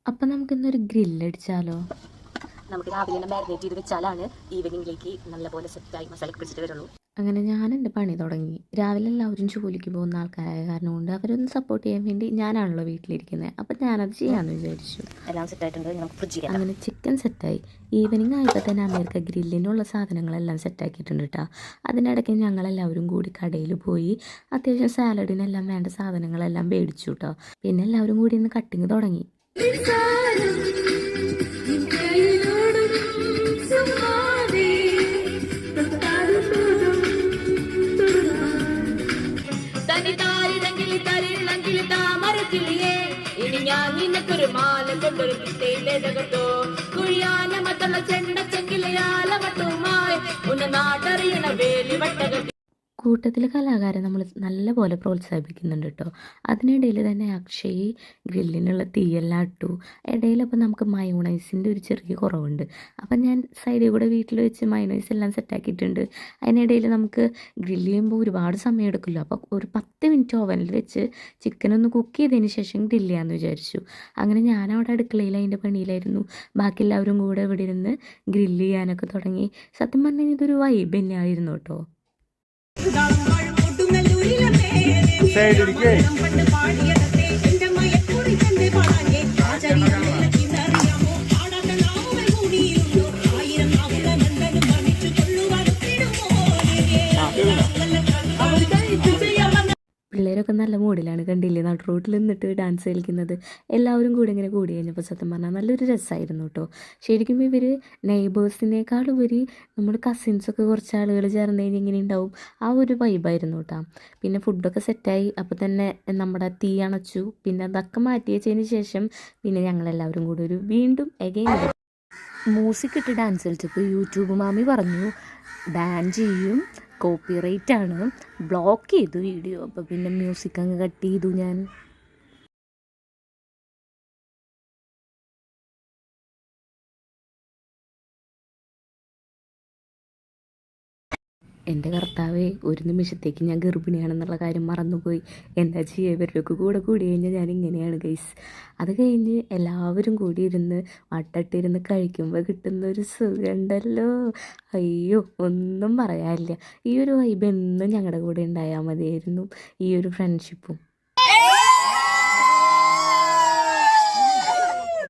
അപ്പം നമുക്കിന്നൊരു ഗ്രില്ലടിച്ചാലോ? നമുക്ക് രാവിലെ തന്നെ മാരിനേറ്റ് ചെയ്ത് വെച്ചാലാണ് ഈവനിങ്ങിലേക്ക് നല്ലപോലെ സെറ്റായി മസാലയൊക്കെ പിടിച്ചിട്ട് വരുള്ളൂ. അങ്ങനെ ഞാൻ എൻ്റെ പണി തുടങ്ങി. രാവിലെ എല്ലാവരും ജോലിക്ക് പോകുന്ന ആൾക്കാരായ കാരണം കൊണ്ട് അവരൊന്ന് സപ്പോർട്ട് ചെയ്യാൻ വേണ്ടി ഞാനാണല്ലോ വീട്ടിലിരിക്കുന്നത്. അപ്പം ഞാനത് ചെയ്യാമെന്ന് വിചാരിച്ചു. എല്ലാം സെറ്റായിട്ടുണ്ട്, നമുക്ക് ഫ്രിഡ്ജ് ചെയ്യാം. അങ്ങനെ ചിക്കൻ സെറ്റായി. ഈവനിങ് ആയപ്പോൾ തന്നെ അമീർക്ക് ഗ്രില്ലിനുള്ള സാധനങ്ങളെല്ലാം സെറ്റാക്കിയിട്ടുണ്ട് കേട്ടോ. അതിനിടയ്ക്ക് ഞങ്ങളെല്ലാവരും കൂടി കടയിൽ പോയി അത്യാവശ്യം സാലഡിനെല്ലാം വേണ്ട സാധനങ്ങളെല്ലാം മേടിച്ചു കേട്ടോ. പിന്നെ എല്ലാവരും കൂടി ഇന്ന് കട്ടിങ് തുടങ്ങി. ഇനി ഞാൻ നിനക്കൊരു മാല കൊണ്ടൊരു കിട്ടയിലേതകട്ടോ കുഴിയാന മത്തുള്ള ചെണ്ടച്ചെങ്കിലയാല മട്ടുമായി ഉന്ന നാട്ടറിയണ വേലി വട്ടകട്ടി. കൂട്ടത്തിൽ കലാകാരെ നമ്മൾ നല്ല പോലെ പ്രോത്സാഹിപ്പിക്കുന്നുണ്ട് കേട്ടോ. അതിനിടയിൽ തന്നെ അക്ഷയ് ഗ്രില്ലിനുള്ള തീയെല്ലാം ഇട്ടു. ഇടയിലപ്പോൾ നമുക്ക് മയോണൈസിൻ്റെ ഒരു ചെറിയ കുറവുണ്ട്. അപ്പം ഞാൻ സൈഡിൽ കൂടെ വീട്ടിൽ വെച്ച് മയോണൈസ് എല്ലാം സെറ്റാക്കിയിട്ടുണ്ട്. അതിനിടയിൽ നമുക്ക് ഗ്രില്ല് ചെയ്യുമ്പോൾ ഒരുപാട് സമയം എടുക്കുമല്ലോ. അപ്പോൾ ഒരു 10 മിനിറ്റ് ഓവനിൽ വെച്ച് ചിക്കനൊന്ന് കുക്ക് ചെയ്തതിന് ശേഷം ഗ്രില്ല് ചെയ്യാമെന്ന് വിചാരിച്ചു. അങ്ങനെ ഞാനവിടെ അടുക്കളയിൽ അതിൻ്റെ പണിയിലായിരുന്നു. ബാക്കി എല്ലാവരും കൂടെ ഇവിടെ ഇരുന്ന് ഗ്രില്ല് ചെയ്യാനൊക്കെ തുടങ്ങി. സത്യം പറഞ്ഞാൽ ഇതൊരു വൈബ് തന്നെയായിരുന്നു കേട്ടോ. പിള്ളേരൊക്കെ നല്ല മൂഡിലാണ്, കണ്ടില്ലേ നടു റോട്ടിൽ നിന്നിട്ട് ഡാൻസ് കളിക്കുന്നത്. എല്ലാവരും കൂടി ഇങ്ങനെ കൂടി കഴിഞ്ഞപ്പോൾ സത്യം പറഞ്ഞാൽ നല്ലൊരു രസമായിരുന്നു കേട്ടോ. ശരിക്കും ഇവർ നെയ്ബേഴ്സിനേക്കാളുപരി നമ്മുടെ കസിൻസൊക്കെ കുറച്ച് ആളുകൾ ചേർന്ന് കഴിഞ്ഞാൽ ഇങ്ങനെ ഉണ്ടാവും, ആ ഒരു വൈബായിരുന്നു കേട്ടോ. പിന്നെ ഫുഡൊക്കെ സെറ്റായി. അപ്പോൾ തന്നെ നമ്മുടെ തീ അണച്ചു. പിന്നെ അതൊക്കെ മാറ്റി വെച്ചതിന് ശേഷം പിന്നെ ഞങ്ങളെല്ലാവരും കൂടി ഒരു വീണ്ടും എഗെയിൻ മ്യൂസിക് ഇട്ട് ഡാൻസ് കളിച്ചപ്പോൾ യൂട്യൂബ് മാമി പറഞ്ഞു ബാൻ ചെയ്യും, കോപ്പിറൈറ്റ് ആണ്, ബ്ലോക്ക് ചെയ്തു വീഡിയോ. അപ്പോൾ പിന്നെ മ്യൂസിക് അങ്ങ് കട്ട് ചെയ്തു ഞാൻ. എൻ്റെ കർത്താവേ, ഒരു നിമിഷത്തേക്ക് ഞാൻ ഗർഭിണിയാണെന്നുള്ള കാര്യം മറന്നുപോയി. എന്താ ചെയ്യുക, ഇവരുടെയൊക്കെ കൂടെ കൂടി കഴിഞ്ഞാൽ ഞാൻ ഇങ്ങനെയാണ് ഗൈസ്. അത് കഴിഞ്ഞ് എല്ലാവരും കൂടി ഇരുന്ന് വട്ടട്ടിരുന്ന് കഴിക്കുമ്പോൾ കിട്ടുന്ന ഒരു സുഖമുണ്ടല്ലോ, അയ്യോ ഒന്നും പറയാനില്ല. ഈ ഒരു വൈബ് എന്നും ഞങ്ങളുടെ കൂടെ ഉണ്ടായാൽ മതിയായിരുന്നു, ഈ ഒരു ഫ്രണ്ട്ഷിപ്പും.